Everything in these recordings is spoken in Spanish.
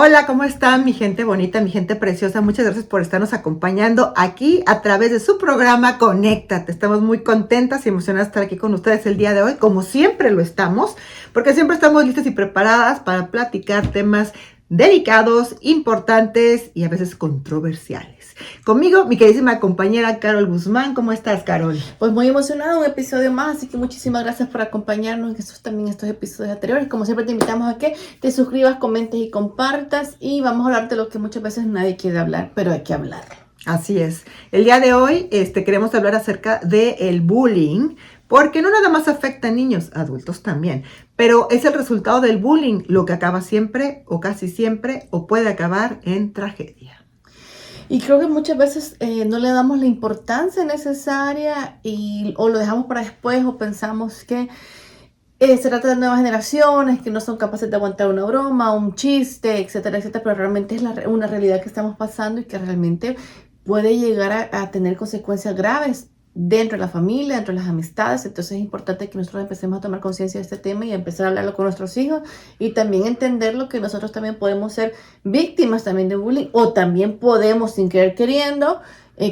Hola, ¿cómo están mi gente bonita, mi gente preciosa? Muchas gracias por estarnos acompañando aquí a través de su programa Conéctate. Estamos muy contentas y emocionadas de estar aquí con ustedes el día de hoy, como siempre lo estamos, porque siempre estamos listas y preparadas para platicar temas delicados, importantes y a veces controversiales. Conmigo, mi queridísima compañera Carol Guzmán. ¿Cómo estás, Carol? Pues muy emocionado, un episodio más, así que muchísimas gracias por acompañarnos en estos episodios anteriores. Como siempre te invitamos a que te suscribas, comentes y compartas y vamos a hablar de lo que muchas veces nadie quiere hablar, pero hay que hablar. Así es. El día de hoy queremos hablar acerca del bullying, porque no nada más afecta a niños, adultos también, pero es el resultado del bullying lo que acaba siempre o casi siempre o puede acabar en tragedia. Y creo que muchas veces no le damos la importancia necesaria o lo dejamos para después o pensamos que se trata de nuevas generaciones que no son capaces de aguantar una broma, un chiste, etcétera, etcétera, pero realmente es una realidad que estamos pasando y que realmente puede llegar a tener consecuencias graves dentro de la familia, dentro de las amistades. Entonces es importante que nosotros empecemos a tomar conciencia de este tema y empezar a hablarlo con nuestros hijos y también entender lo que nosotros también podemos ser víctimas también de bullying o también podemos, sin querer queriendo,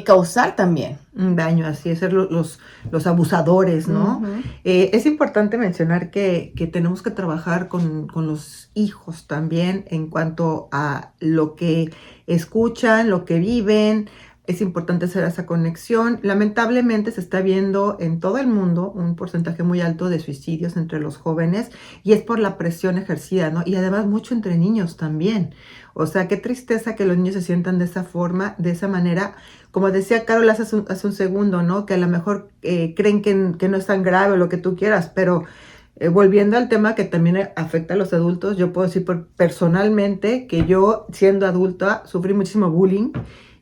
causar también un daño, así es, ser los abusadores, ¿no? Uh-huh. Es importante mencionar que tenemos que trabajar con los hijos también en cuanto a lo que escuchan, lo que viven. Es importante hacer esa conexión. Lamentablemente se está viendo en todo el mundo un porcentaje muy alto de suicidios entre los jóvenes y es por la presión ejercida, ¿no? Y además mucho entre niños también. O sea, qué tristeza que los niños se sientan de esa forma, de esa manera. Como decía Carol hace un segundo, ¿no? Que a lo mejor creen que no es tan grave lo que tú quieras, pero volviendo al tema que también afecta a los adultos, yo puedo decir personalmente que yo, siendo adulta, sufrí muchísimo bullying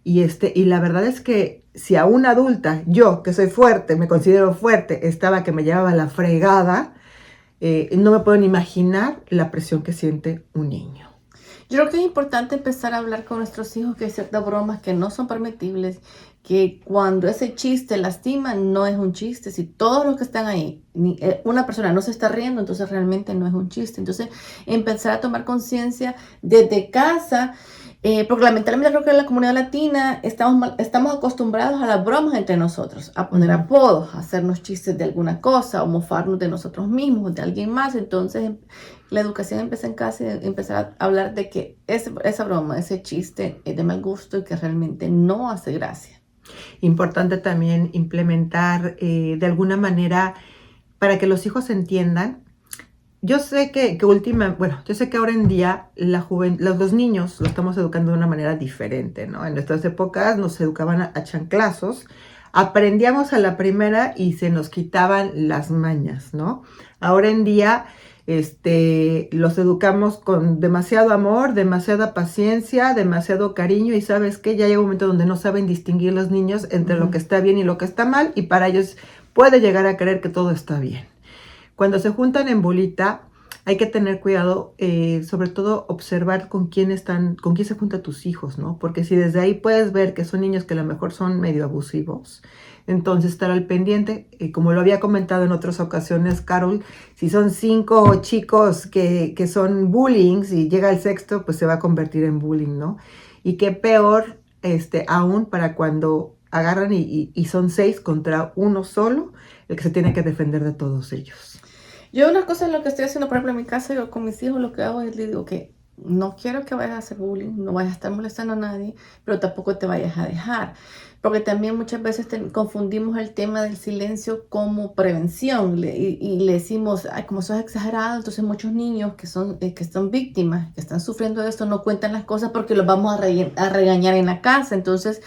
y la verdad es que si a una adulta, yo que soy fuerte, me considero fuerte, estaba que me llevaba la fregada, no me puedo ni imaginar la presión que siente un niño. Yo creo que es importante empezar a hablar con nuestros hijos que hay ciertas bromas que no son permitibles, que cuando ese chiste lastima, no es un chiste. Si todos los que están ahí, una persona no se está riendo, entonces realmente no es un chiste. Entonces, empezar a tomar conciencia desde casa, porque lamentablemente creo que en la comunidad latina estamos acostumbrados a las bromas entre nosotros, a poner apodos, a hacernos chistes de alguna cosa, a mofarnos de nosotros mismos, de alguien más. Entonces, la educación empieza en casa y empezar a hablar de que esa broma, ese chiste es de mal gusto y que realmente no hace gracia. Importante también implementar de alguna manera para que los hijos entiendan. Yo sé yo sé que ahora en día los niños los estamos educando de una manera diferente, ¿no? En nuestras épocas nos educaban a chanclazos, aprendíamos a la primera y se nos quitaban las mañas, ¿no? Ahora en día los educamos con demasiado amor, demasiada paciencia, demasiado cariño y ¿sabes qué? Ya llega un momento donde no saben distinguir los niños entre lo que está bien y lo que está mal y para ellos puede llegar a creer que todo está bien. Cuando se juntan en bolita, hay que tener cuidado, sobre todo observar con quién se juntan tus hijos, ¿no? Porque si desde ahí puedes ver que son niños que a lo mejor son medio abusivos, entonces estar al pendiente, como lo había comentado en otras ocasiones, Carol, si son 5 chicos que son bullying, si llega el sexto, pues se va a convertir en bullying, ¿no? Y qué peor, aún para cuando agarran y son 6 contra uno solo, el que se tiene que defender de todos ellos. Yo una cosa es lo que estoy haciendo, por ejemplo, en mi casa, yo con mis hijos lo que hago es les digo que no quiero que vayas a hacer bullying, no vayas a estar molestando a nadie, pero tampoco te vayas a dejar. Porque también muchas veces confundimos el tema del silencio como prevención y le decimos, ay, como sos exagerado, entonces muchos niños que son víctimas, que están sufriendo de esto, no cuentan las cosas porque los vamos a regañar en la casa. Entonces,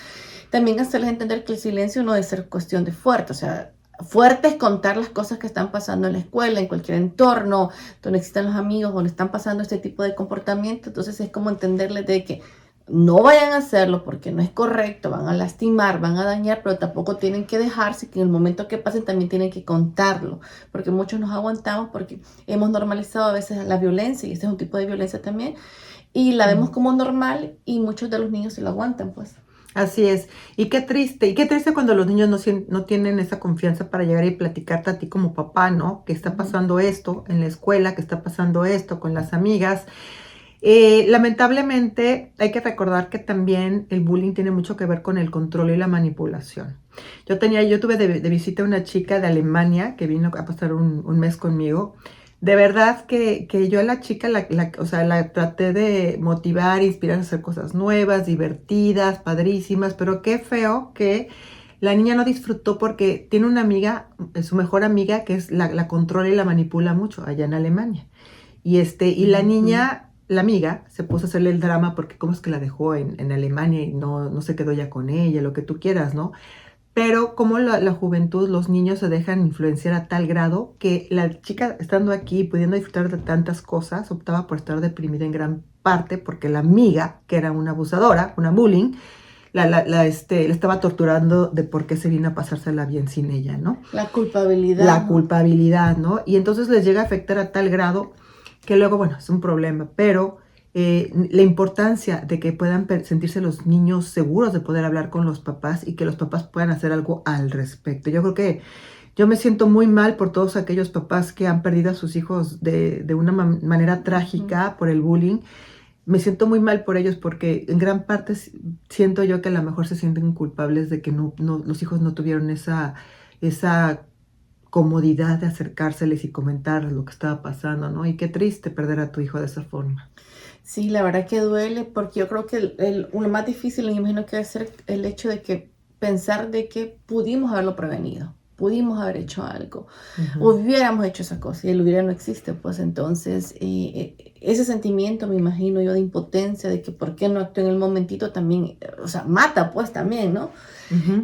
también hacerles entender que el silencio no debe ser cuestión de fuerte, o sea, fuerte es contar las cosas que están pasando en la escuela, en cualquier entorno, donde existen los amigos, donde están pasando este tipo de comportamiento. Entonces es como entenderles de que no vayan a hacerlo porque no es correcto, van a lastimar, van a dañar, pero tampoco tienen que dejarse, que en el momento que pasen también tienen que contarlo, porque muchos nos aguantamos porque hemos normalizado a veces la violencia y este es un tipo de violencia también y la vemos como normal y muchos de los niños se lo aguantan, pues. Así es. Y qué triste cuando los niños no tienen esa confianza para llegar y platicarte a ti como papá, ¿no? Que está pasando esto en la escuela, que está pasando esto con las amigas. Lamentablemente hay que recordar que también el bullying tiene mucho que ver con el control y la manipulación. Yo tuve de visita a una chica de Alemania que vino a pasar un mes conmigo. De verdad que yo a la chica o sea, la traté de motivar, inspirar a hacer cosas nuevas, divertidas, padrísimas, pero qué feo que la niña no disfrutó porque tiene una amiga, su mejor amiga, que es la controla y la manipula mucho allá en Alemania. Y la niña, la amiga, se puso a hacerle el drama porque cómo es que la dejó en Alemania y no se quedó ya con ella, lo que tú quieras, ¿no? Pero como la juventud, los niños se dejan influenciar a tal grado que la chica estando aquí, pudiendo disfrutar de tantas cosas, optaba por estar deprimida en gran parte porque la amiga, que era una abusadora, una bullying, le estaba torturando de por qué se vino a pasársela bien sin ella, ¿no? La culpabilidad. La culpabilidad, ¿no? Y entonces les llega a afectar a tal grado que luego, bueno, es un problema, pero la importancia de que puedan sentirse los niños seguros de poder hablar con los papás y que los papás puedan hacer algo al respecto. Yo creo que yo me siento muy mal por todos aquellos papás que han perdido a sus hijos de una manera trágica por el bullying. Me siento muy mal por ellos porque en gran parte siento yo que a lo mejor se sienten culpables de que los hijos no tuvieron esa comodidad de acercárseles y comentar lo que estaba pasando, ¿no? Y qué triste perder a tu hijo de esa forma. Sí, la verdad que duele porque yo creo que lo más difícil, me imagino que debe ser el hecho de que pensar de que pudimos haberlo prevenido, pudimos haber hecho algo, hubiéramos hecho esa cosa y el hubiera no existe, pues entonces ese sentimiento, me imagino yo, de impotencia, de que por qué no actué en el momentito también, o sea, mata pues también, ¿no?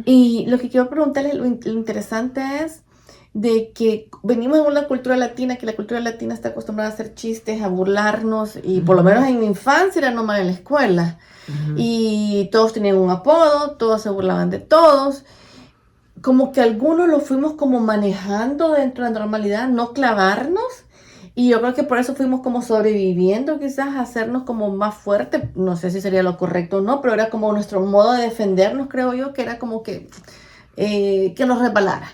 Y lo que quiero preguntarle, lo interesante es de que venimos de una cultura latina, que la cultura latina está acostumbrada a hacer chistes, a burlarnos, y por lo menos en mi infancia era normal en la escuela. Y todos tenían un apodo, todos se burlaban de todos. Como que algunos lo fuimos como manejando dentro de la normalidad, no clavarnos. Y yo creo que por eso fuimos como sobreviviendo, quizás a hacernos como más fuertes. No sé si sería lo correcto o no, pero era como nuestro modo de defendernos, creo yo, que era como que nos resbalara.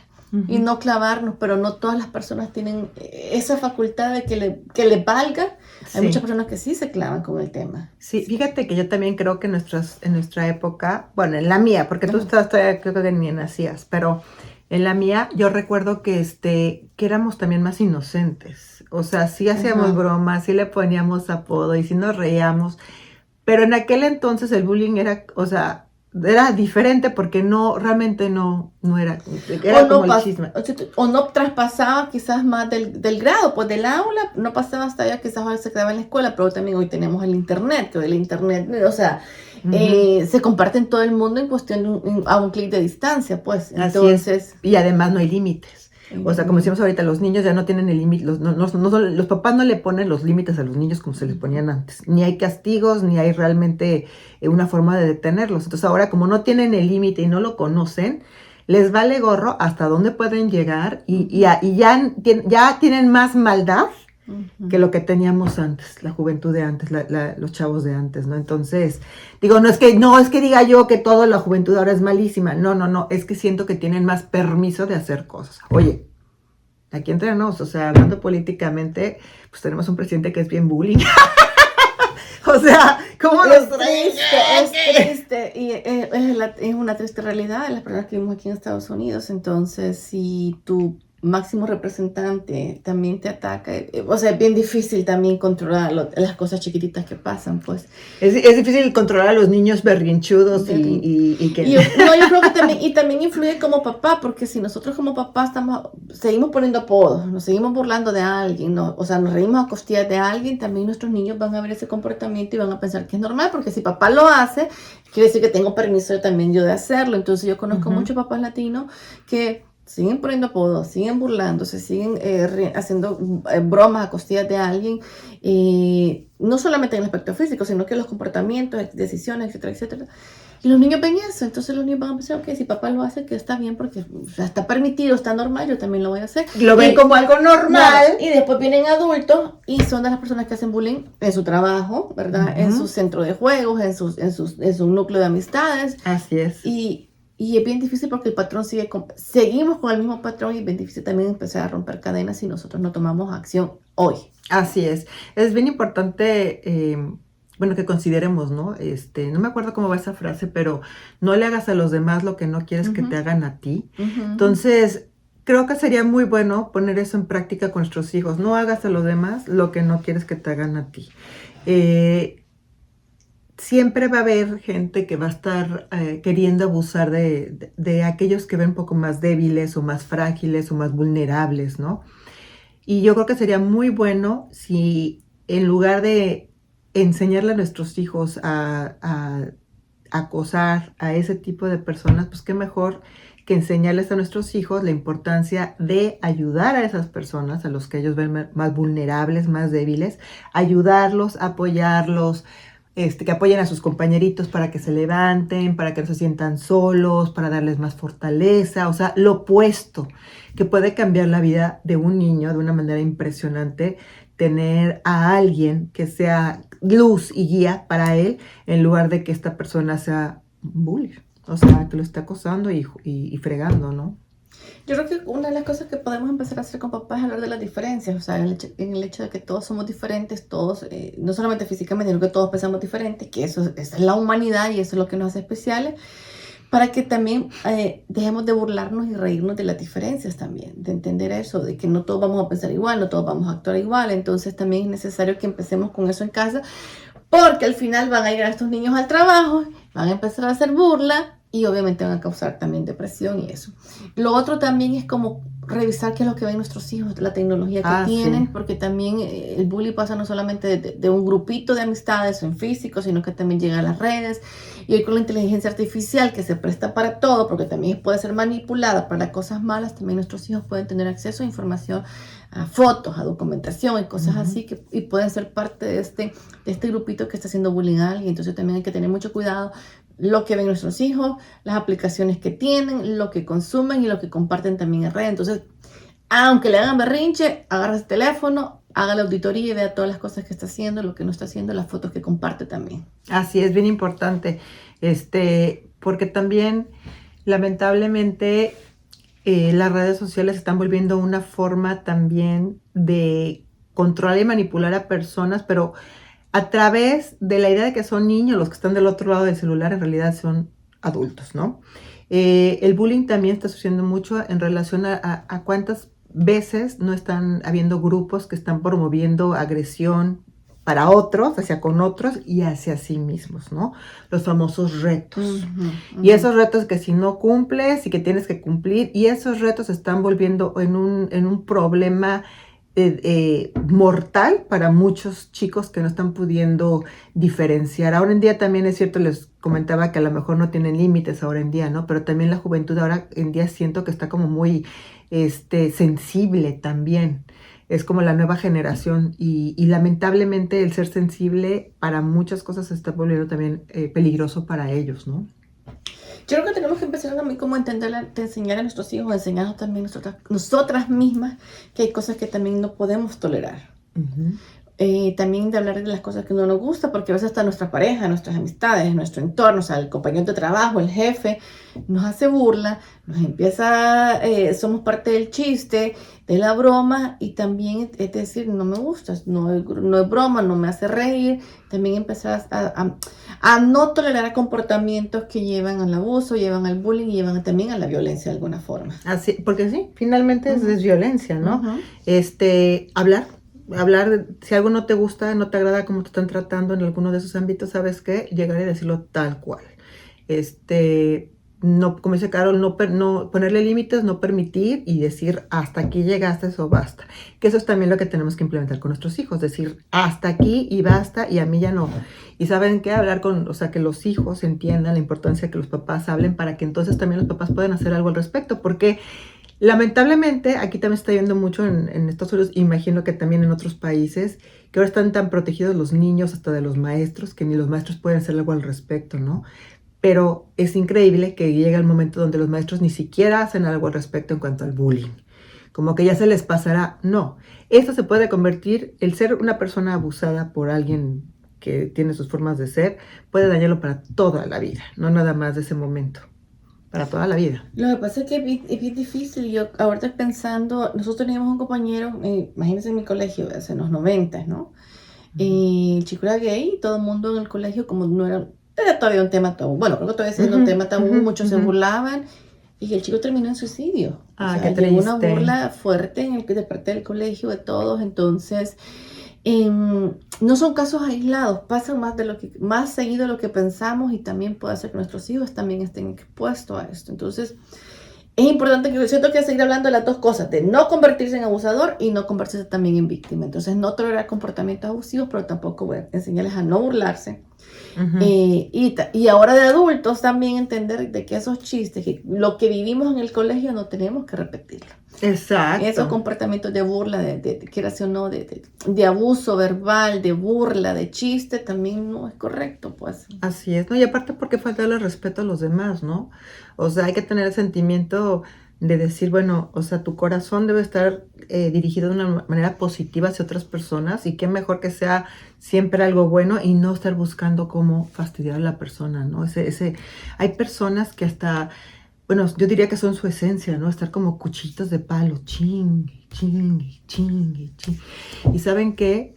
Y no clavarnos, pero no todas las personas tienen esa facultad de que le valga. Hay muchas personas que sí se clavan con el tema. Sí, fíjate que yo también creo que en nuestra época, bueno, en la mía, porque tú estabas todavía, creo que ni nacías, pero en la mía yo recuerdo que éramos también más inocentes. O sea, sí hacíamos bromas, sí le poníamos apodo y sí nos reíamos, pero en aquel entonces el bullying era, o sea, era diferente porque realmente no era como el chisme. O no traspasaba quizás más del grado, pues del aula, no pasaba hasta allá, quizás ahora se quedaba en la escuela, pero también hoy tenemos el internet, que hoy el internet, o sea, se comparte en todo el mundo en cuestión a un clic de distancia, pues. Entonces, y además no hay límites. O sea, como decíamos ahorita, los niños ya no tienen el límite, los papás no le ponen los límites a los niños como se les ponían antes. Ni hay castigos, ni hay realmente una forma de detenerlos. Entonces ahora, como no tienen el límite y no lo conocen, les vale gorro hasta dónde pueden llegar y ya tienen más maldad que lo que teníamos antes, la juventud de antes, los chavos de antes, ¿no? Entonces, digo, no es que diga yo que toda la juventud ahora es malísima, no, es que siento que tienen más permiso de hacer cosas. Oye, aquí entre nos, o sea, hablando políticamente, pues tenemos un presidente que es bien bullying. O sea, ¿cómo es triste, y es una triste realidad de las personas que vivimos aquí en Estados Unidos. Entonces, si tu máximo representante también te ataca, o sea, es bien difícil también controlar las cosas chiquititas que pasan, pues. Es difícil controlar a los niños berrinchudos y que... yo creo que también influye como papá, porque si nosotros como papá seguimos poniendo apodos, nos seguimos burlando de alguien, o sea, nos reímos a costillas de alguien, también nuestros niños van a ver ese comportamiento y van a pensar que es normal, porque si papá lo hace, quiere decir que tengo permiso también yo de hacerlo. Entonces yo conozco muchos papás latinos que siguen poniendo apodos, siguen burlándose, siguen haciendo bromas a costillas de alguien, no solamente en el aspecto físico, sino que los comportamientos, decisiones, etcétera, etcétera. Y los niños ven eso, entonces los niños van a pensar, ok, si papá lo hace, que está bien, porque está permitido, está normal, yo también lo voy a hacer. Lo ven como algo normal. Y después vienen adultos y son de las personas que hacen bullying en su trabajo, ¿verdad? En su centro de juegos, en su núcleo de amistades. Así es. Y Y es bien difícil porque el patrón seguimos con el mismo patrón y es bien difícil también empezar a romper cadenas si nosotros no tomamos acción hoy. Así es. Es bien importante, bueno, que consideremos, ¿no? No me acuerdo cómo va esa frase, pero no le hagas a los demás lo que no quieres que te hagan a ti. Entonces, creo que sería muy bueno poner eso en práctica con nuestros hijos. No hagas a los demás lo que no quieres que te hagan a ti. Siempre va a haber gente que va a estar queriendo abusar de aquellos que ven un poco más débiles o más frágiles o más vulnerables, ¿no? Y yo creo que sería muy bueno si en lugar de enseñarle a nuestros hijos a acosar a ese tipo de personas, pues qué mejor que enseñarles a nuestros hijos la importancia de ayudar a esas personas, a los que ellos ven más vulnerables, más débiles, ayudarlos, apoyarlos, que apoyen a sus compañeritos para que se levanten, para que no se sientan solos, para darles más fortaleza, o sea, lo opuesto, que puede cambiar la vida de un niño de una manera impresionante, tener a alguien que sea luz y guía para él, en lugar de que esta persona sea un bully, o sea, que lo esté acosando y fregando, ¿no? Yo creo que una de las cosas que podemos empezar a hacer con papás es hablar de las diferencias, o sea, en el hecho de que todos somos diferentes, todos, no solamente físicamente, sino que todos pensamos diferente, que esa es la humanidad y eso es lo que nos hace especiales, para que también dejemos de burlarnos y reírnos de las diferencias también, de entender eso, de que no todos vamos a pensar igual, no todos vamos a actuar igual, entonces también es necesario que empecemos con eso en casa, porque al final van a llegar estos niños al trabajo, van a empezar a hacer burla y obviamente van a causar también depresión y eso. Lo otro también es como revisar qué es lo que ven nuestros hijos, la tecnología que tienen, Sí. porque también el bullying pasa no solamente de un grupito de amistades o en físico, sino que también llega a las redes. Y hoy con la inteligencia artificial que se presta para todo, porque también puede ser manipulada para cosas malas, también nuestros hijos pueden tener acceso a información, a fotos, a documentación y cosas así, y pueden ser parte de este grupito que está haciendo bullying a alguien. Entonces también hay que tener mucho cuidado lo que ven nuestros hijos, las aplicaciones que tienen, lo que consumen y lo que comparten también en red. Entonces, aunque le hagan berrinche, agarra el teléfono, haga la auditoría y vea todas las cosas que está haciendo, lo que no está haciendo, las fotos que comparte también. Así es, bien importante, porque también, lamentablemente, las redes sociales se están volviendo una forma también de controlar y manipular a personas, pero a través de la idea de que son niños, los que están del otro lado del celular en realidad son adultos, ¿no? El bullying también está sucediendo mucho en relación a cuántas veces no están habiendo grupos que están promoviendo agresión para otros, hacia con otros y hacia sí mismos, ¿no? Los famosos retos. Y esos retos que si no cumples y que tienes que cumplir, y esos retos se están volviendo en un problema mortal para muchos chicos que no están pudiendo diferenciar. Ahora en día también es cierto, les comentaba que a lo mejor no tienen límites ahora en día, ¿no? Pero también la juventud ahora en día siento que está como muy sensible también. Es como la nueva generación y lamentablemente el ser sensible para muchas cosas se está volviendo también peligroso para ellos, ¿no? Yo creo que tenemos que empezar también como a enseñar a nuestros hijos, a enseñarnos también nosotras mismas que hay cosas que también no podemos tolerar. También de hablar de las cosas que no nos gusta, porque a veces hasta nuestra pareja, nuestras amistades, nuestro entorno, o sea, el compañero de trabajo, el jefe, nos hace burla, nos empieza, somos parte del chiste, de la broma, y también es decir, no me gustas, no es broma, no me hace reír, también empezar a no tolerar comportamientos que llevan al abuso, llevan al bullying y llevan también a la violencia de alguna forma. Así, porque sí, finalmente es violencia, ¿no? Hablar, si algo no te gusta, no te agrada cómo te están tratando en alguno de esos ámbitos, ¿sabes qué? Llegar y decirlo tal cual. No, como dice Carol, no ponerle límites, no permitir y decir hasta aquí llegaste, eso basta. Que eso es también lo que tenemos que implementar con nuestros hijos, decir hasta aquí y basta y a mí ya no. Y saben qué, o sea, que los hijos entiendan la importancia de que los papás hablen para que entonces también los papás puedan hacer algo al respecto, porque lamentablemente, aquí también se está viendo mucho en Estados Unidos, imagino que también en otros países, que ahora están tan protegidos los niños hasta de los maestros, que ni los maestros pueden hacer algo al respecto, ¿no? Pero es increíble que llega el momento donde los maestros ni siquiera hacen algo al respecto en cuanto al bullying. Como que ya se les pasará. No, esto se puede convertir, el ser una persona abusada por alguien que tiene sus formas de ser, puede dañarlo para toda la vida, no nada más de ese momento. para toda la vida. Lo que pasa es que es bien difícil. Yo ahorita pensando, nosotros teníamos un compañero, imagínense en mi colegio, hace los 90, ¿no? El chico era gay y todo el mundo en el colegio, como no era todavía un tema tabú. Bueno, creo que todavía siendo un tema tabú, muchos se burlaban y el chico terminó en suicidio. Ah, o sea, qué llegó una triste. burla fuerte de parte del colegio, de todos. Entonces, no son casos aislados, pasan más seguido de lo que pensamos y también puede hacer que nuestros hijos también estén expuestos a esto. Entonces, es importante que siento que seguir hablando de las dos cosas, de no convertirse en abusador y no convertirse también en víctima. Entonces, no tolerar comportamientos abusivos, pero tampoco voy a enseñarles a no burlarse. Y ahora de adultos también entender de que esos chistes, que lo que vivimos en el colegio no tenemos que repetirlo. Exacto. Esos comportamientos de burla, quieras o no, de abuso verbal, de burla, de chiste, también no es correcto, pues. Así es, ¿no? Y aparte porque faltarle respeto a los demás, ¿no? O sea, hay que tener el sentimiento de decir, bueno, o sea, tu corazón debe estar dirigido de una manera positiva hacia otras personas y qué mejor que sea siempre algo bueno y no estar buscando cómo fastidiar a la persona, ¿no? Hay personas que hasta, bueno, yo diría que son su esencia, ¿no? Estar como cuchillitos de palo, chingue, chingue, chingue, chingue. Y saben que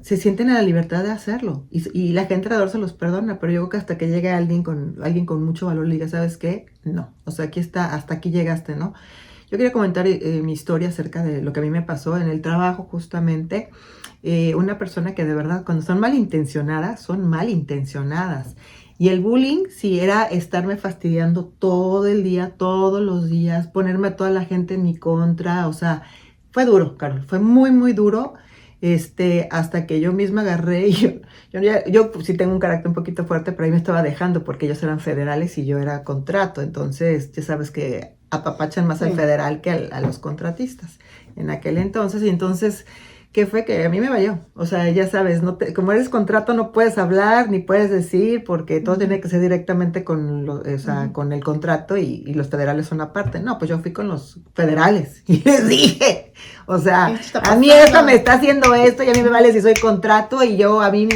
se sienten en la libertad de hacerlo. Y la gente alrededor se los perdona, pero yo creo que hasta que llegue alguien con mucho valor le diga, ¿sabes qué? No. O sea, aquí está, hasta aquí llegaste, ¿no? Yo quería comentar mi historia acerca de lo que a mí me pasó en el trabajo, justamente. Una persona que de verdad, cuando son malintencionadas, son malintencionadas. Y el bullying, sí, era estarme fastidiando todo el día, todos los días, ponerme a toda la gente en mi contra. O sea, fue duro, Carol, fue muy, muy duro. Hasta que yo misma agarré y yo pues, sí tengo un carácter un poquito fuerte, pero ahí me estaba dejando porque ellos eran federales y yo era contrato. Entonces, ya sabes que apapachan más al federal que a los contratistas en aquel entonces. Y entonces, ¿qué fue? Que a mí me valió. O sea, ya sabes, como eres contrato no puedes hablar ni puedes decir porque todo tiene que ser directamente con el contrato y los federales son aparte. No, pues yo fui con los federales y les dije, o sea, a mí eso me está haciendo esto y a mí me vale si soy contrato y a mí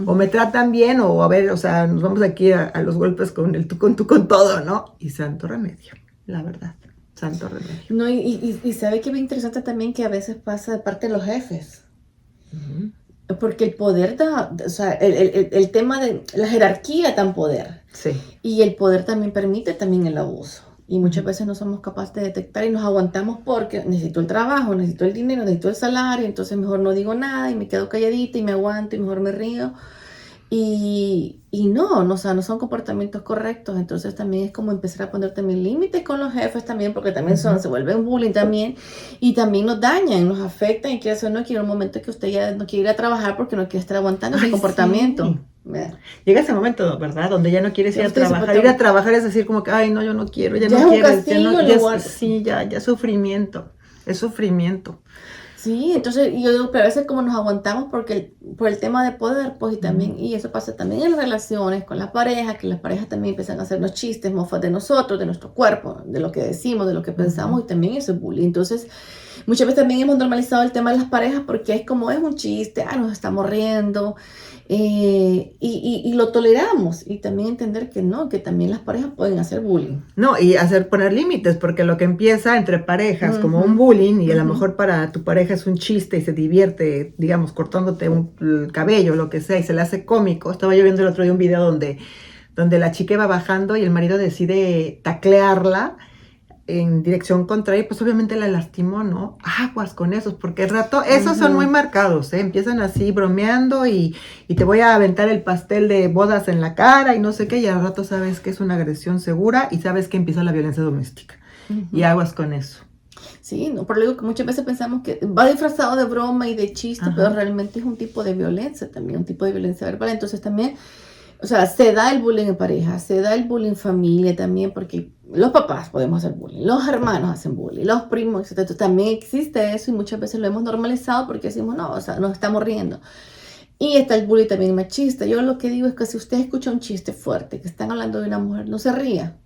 o me tratan bien o a ver, o sea, nos vamos aquí a los golpes con el tú con todo, ¿no? Y santo remedio, la verdad. Santo remedio. No, y sabe que es bien interesante también que a veces pasa de parte de los jefes. Porque el poder o sea, el tema de la jerarquía da poder. Sí. Y el poder también permite también el abuso. Y muchas veces no somos capaces de detectar y nos aguantamos porque necesito el trabajo, necesito el dinero, necesito el salario, entonces mejor no digo nada y me quedo calladita y me aguanto y mejor me río. Y no, o sea, no son comportamientos correctos, entonces también es como empezar a poner también límites con los jefes también, porque también se vuelven bullying también, y también nos dañan, nos afectan, y que eso no quiere un momento que usted ya no quiere ir a trabajar porque no quiere estar aguantando ese comportamiento. Sí. Llega ese momento, ¿verdad? Donde ya no quieres ir a trabajar. Ir a trabajar es decir como que, ay, no, yo no quiero, ya no quiero. Sí, ya sufrimiento, es sufrimiento. Sí, entonces yo digo, pero a veces como nos aguantamos por el tema de poder, pues y también, y eso pasa también en relaciones con las parejas, que las parejas también empiezan a hacernos chistes, mofas de nosotros, de nuestro cuerpo, de lo que decimos, de lo que pensamos, y también eso es bullying. Entonces, muchas veces también hemos normalizado el tema de las parejas porque es como es un chiste, nos estamos riendo, y lo toleramos, y también entender que no, que también las parejas pueden hacer bullying. No, y poner límites, porque lo que empieza entre parejas como un bullying, y a lo mejor para tu pareja es un chiste y se divierte, digamos, cortándote el cabello, lo que sea, y se le hace cómico. Estaba yo viendo el otro día un video donde la chica iba bajando y el marido decide taclearla en dirección contraria, pues obviamente la lastimó, ¿no? Aguas con esos, porque el rato, esos son muy marcados, ¿eh? Empiezan así bromeando y te voy a aventar el pastel de bodas en la cara y no sé qué, y al rato sabes que es una agresión segura y sabes que empieza la violencia doméstica. Y aguas con eso. Sí, no, por lo que muchas veces pensamos que va disfrazado de broma y de chiste, pero realmente es un tipo de violencia también, un tipo de violencia verbal. Entonces también, o sea, se da el bullying en pareja, se da el bullying en familia también, porque los papás podemos hacer bullying, los hermanos hacen bullying, los primos, etc. Entonces también existe eso y muchas veces lo hemos normalizado porque decimos, no, o sea, nos estamos riendo. Y está el bullying también machista. Yo lo que digo es que si usted escucha un chiste fuerte, que están hablando de una mujer, no se ría.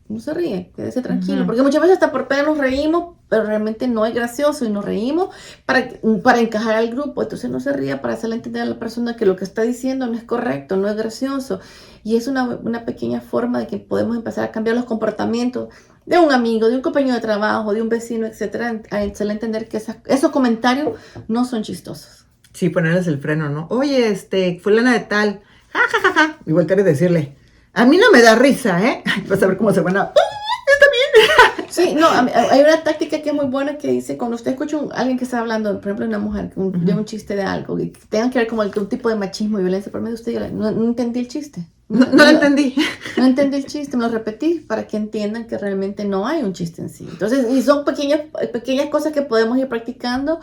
no se ríe, quédese tranquilo. Porque muchas veces hasta por pena nos reímos, pero realmente no es gracioso y nos reímos para encajar al grupo. Entonces no se ría para hacerle entender a la persona que lo que está diciendo no es correcto, no es gracioso. Y es una pequeña forma de que podemos empezar a cambiar los comportamientos de un amigo, de un compañero de trabajo, de un vecino, etcétera, a hacerle entender que esos comentarios no son chistosos. Sí, ponerles el freno, ¿no? Oye, fulana de tal, ja, ja, ja, ja. Y voltear y decirle, a mí no me da risa, ¿eh? Vas a ver cómo se van a... Sí, no, hay una táctica que es muy buena que dice, cuando usted escucha a alguien que está hablando, por ejemplo, una mujer, de un chiste de algo, y que tenga que ver como un tipo de machismo y violencia por medio de usted, no entendí el chiste. No lo entendí. No entendí el chiste, me lo repetí para que entiendan que realmente no hay un chiste en sí. Entonces, y son pequeñas cosas que podemos ir practicando,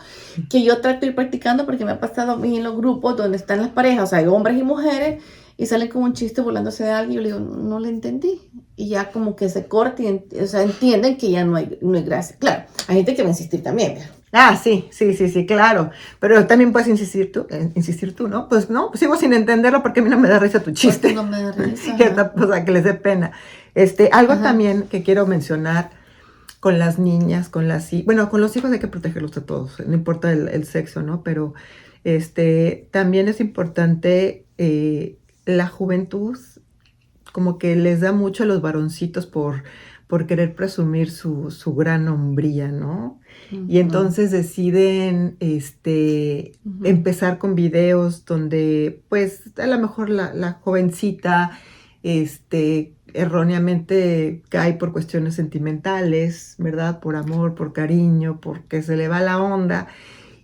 que yo trato de ir practicando porque me ha pasado a mí en los grupos donde están las parejas, o sea, hay hombres y mujeres, y salen con un chiste burlándose de alguien, y yo le digo, no le entendí. Y ya como que se corta, o sea, entienden que ya no hay gracia. Claro, hay gente que va a insistir también, ¿verdad? Ah, sí, claro. Pero también puedes insistir tú, ¿no? Pues no, pues sigo sin entenderlo porque a mí no me da risa tu chiste. No me da risa. O sea, que les dé pena. Algo también que quiero mencionar con las niñas, con los hijos hay que protegerlos a todos, no importa el sexo, ¿no? Pero también es importante la juventud, como que les da mucho a los varoncitos por querer presumir su gran hombría, ¿no? Y entonces deciden empezar con videos donde pues a lo mejor la jovencita erróneamente cae por cuestiones sentimentales, ¿verdad? Por amor, por cariño, porque se le va la onda.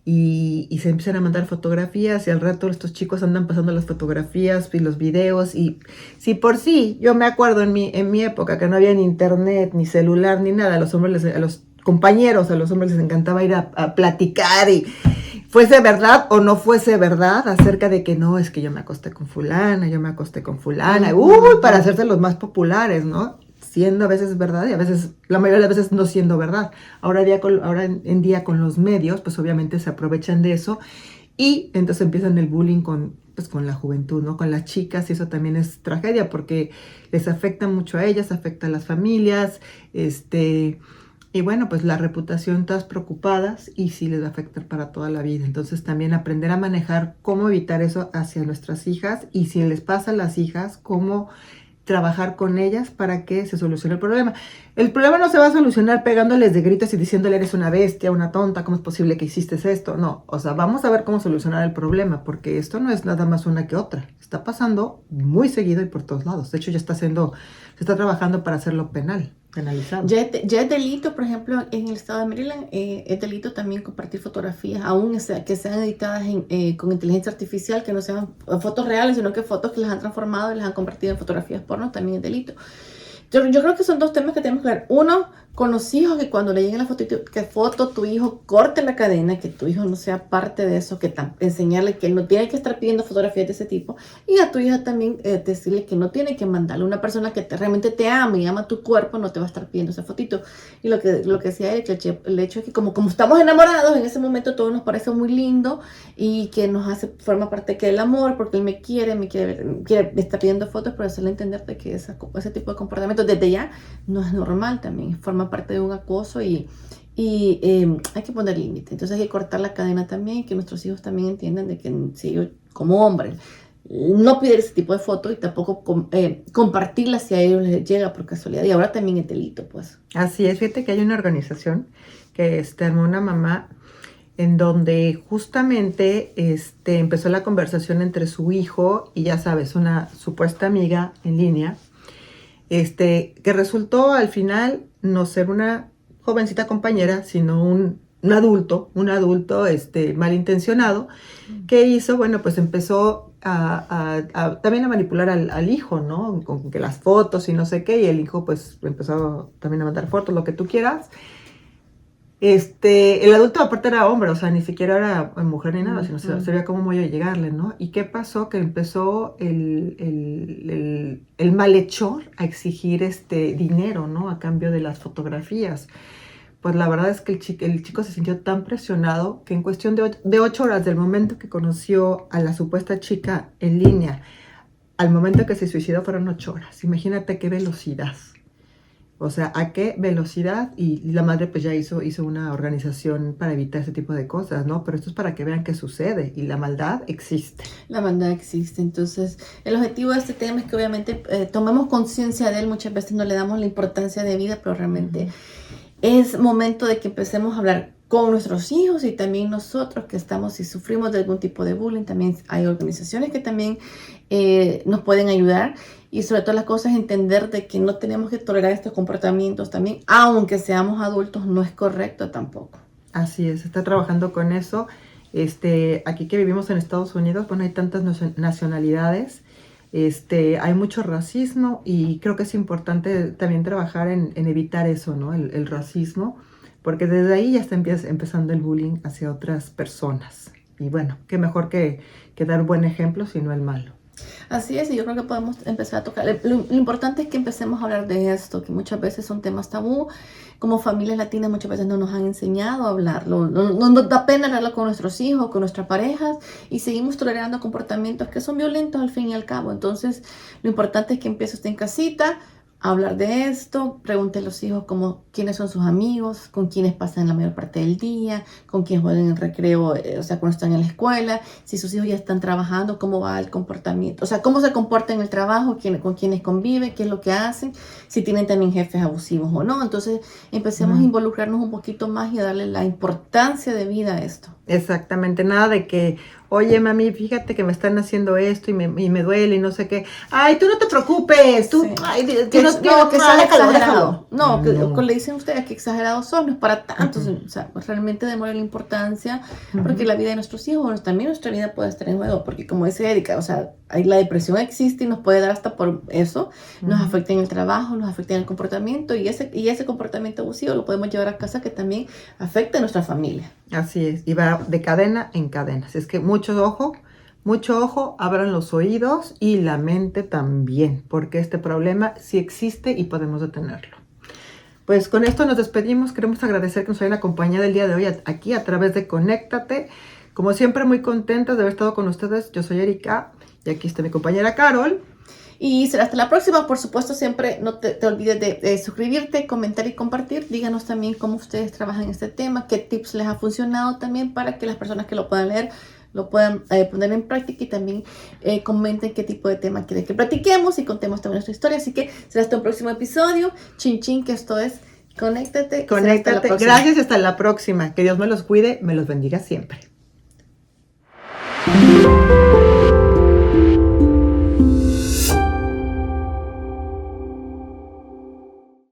Y se empiezan a mandar fotografías y al rato estos chicos andan pasando las fotografías y los videos y si por sí, yo me acuerdo en mi época que no había ni internet, ni celular, ni nada, a los compañeros, a los hombres les encantaba ir a platicar y fuese verdad o no fuese verdad acerca de que no, es que yo me acosté con fulana, para hacerse los más populares, ¿no? Siendo a veces verdad y a veces, la mayoría de las veces no siendo verdad. Ahora en día con los medios, pues obviamente se aprovechan de eso y entonces empiezan el bullying con la juventud, ¿no? Con las chicas y eso también es tragedia porque les afecta mucho a ellas, afecta a las familias, y bueno, pues la reputación, todas preocupadas y sí les va a afectar para toda la vida. Entonces también aprender a manejar cómo evitar eso hacia nuestras hijas y si les pasa a las hijas, cómo trabajar con ellas para que se solucione el problema. El problema no se va a solucionar pegándoles de gritos y diciéndole eres una bestia, una tonta, ¿cómo es posible que hiciste esto? No, o sea, vamos a ver cómo solucionar el problema, porque esto no es nada más una que otra. Está pasando muy seguido y por todos lados. De hecho, se está trabajando para hacerlo penalizado. Ya es delito, por ejemplo, en el estado de Maryland, es delito también compartir fotografías, aún que sean editadas con inteligencia artificial, que no sean fotos reales, sino que fotos que las han transformado y las han convertido en fotografías porno, también es delito. Yo creo que son dos temas que tenemos que ver. Uno, con los hijos, que cuando le lleguen la foto, tu hijo corte la cadena, que tu hijo no sea parte de eso, enseñarle que él no tiene que estar pidiendo fotografías de ese tipo. Y a tu hija también decirle que no tiene que mandarle. Una persona que realmente te ama y ama tu cuerpo no te va a estar pidiendo esa fotito. Y lo que decía él, el hecho es que como estamos enamorados, en ese momento todo nos parece muy lindo y que forma parte del amor, porque él me quiere, me está pidiendo fotos, pero hacerle entender de que ese tipo de comportamiento desde ya no es normal también, forma parte de un acoso y hay que poner límite. Entonces hay que cortar la cadena también y que nuestros hijos también entiendan de que si ellos como hombres no piden ese tipo de fotos y tampoco compartirlas si a ellos les llega por casualidad. Y ahora también es delito, pues. Así es, fíjate que hay una organización que armó una mamá en donde justamente empezó la conversación entre su hijo y ya sabes, una supuesta amiga en línea, que resultó al final no ser una jovencita compañera, sino un adulto malintencionado, que hizo, bueno, pues empezó también a manipular al hijo, ¿no? Con que las fotos y no sé qué, y el hijo pues empezó también a mandar fotos, lo que tú quieras. El adulto aparte era hombre, o sea, ni siquiera era mujer ni nada, sino se veía como muy a llegarle, ¿no? ¿Y qué pasó? Que empezó el malhechor a exigir dinero, ¿no? A cambio de las fotografías. Pues la verdad es que el chico se sintió tan presionado que en cuestión de 8 horas del momento que conoció a la supuesta chica en línea, al momento que se suicidó fueron 8 horas. Imagínate qué velocidad. O sea, ¿a qué velocidad? Y la madre pues ya hizo una organización para evitar ese tipo de cosas, ¿no? Pero esto es para que vean que sucede y la maldad existe. La maldad existe. Entonces, el objetivo de este tema es que obviamente tomemos conciencia de él. Muchas veces no le damos la importancia de vida, pero realmente es momento de que empecemos a hablar con nuestros hijos y también nosotros que estamos, si sufrimos de algún tipo de bullying, también hay organizaciones que también nos pueden ayudar. Y sobre todo las cosas, entender de que no tenemos que tolerar estos comportamientos también, aunque seamos adultos, no es correcto tampoco. Así es, está trabajando con eso. Aquí que vivimos en Estados Unidos, bueno, hay tantas nacionalidades, hay mucho racismo y creo que es importante también trabajar en evitar eso, ¿no? El racismo, porque desde ahí ya está empezando el bullying hacia otras personas. Y bueno, qué mejor que dar buen ejemplo, sino el malo. Así es, y yo creo que podemos empezar a tocar. Lo importante es que empecemos a hablar de esto, que muchas veces son temas tabú. Como familias latinas muchas veces no nos han enseñado a hablarlo. No nos da pena hablarlo con nuestros hijos, con nuestras parejas, y seguimos tolerando comportamientos que son violentos al fin y al cabo. Entonces, lo importante es que empiece usted en casita a hablar de esto. Pregunte a los hijos quiénes son sus amigos, con quiénes pasan la mayor parte del día, con quiénes juegan en el recreo, o sea, cuando están en la escuela, si sus hijos ya están trabajando, cómo va el comportamiento, o sea, cómo se comportan en el trabajo, con quiénes conviven, qué es lo que hacen, si tienen también jefes abusivos o no. Entonces, empecemos a involucrarnos un poquito más y a darle la importancia de vida a esto. Exactamente, nada de que, oye mami, fíjate que me están haciendo esto y me duele y no sé qué. Ay, tú no te preocupes, tú, Sí. ay, Que sea exagerado. déjalo. No, No. le dicen ustedes que exagerados son, no es para tanto. O sea, pues realmente démosle la importancia, porque la vida de nuestros hijos, también nuestra vida puede estar en juego, porque como dice Erika, o sea, la depresión existe y nos puede dar hasta por eso, nos afecta en el trabajo, nos afecta en el comportamiento, y ese comportamiento abusivo lo podemos llevar a casa, que también afecta a nuestra familia. Así es, y va de cadena en cadena. Así es que mucho ojo, abran los oídos y la mente también, porque este problema sí existe y podemos detenerlo. Pues con esto nos despedimos. Queremos agradecer que nos hayan acompañado el día de hoy aquí a través de Conéctate. Como siempre, muy contenta de haber estado con ustedes. Yo soy Erika y aquí está mi compañera Carol. Y será hasta la próxima. Por supuesto, siempre no te olvides de suscribirte, comentar y compartir. Díganos también cómo ustedes trabajan en este tema, qué tips les ha funcionado también, para que las personas que lo puedan leer lo puedan poner en práctica, y también comenten qué tipo de tema quieren que platiquemos y contemos también nuestra historia. Así que será hasta un próximo episodio. Chin chin, que esto es Conéctate. Conéctate. Gracias y hasta la próxima. Que Dios me los cuide, me los bendiga siempre.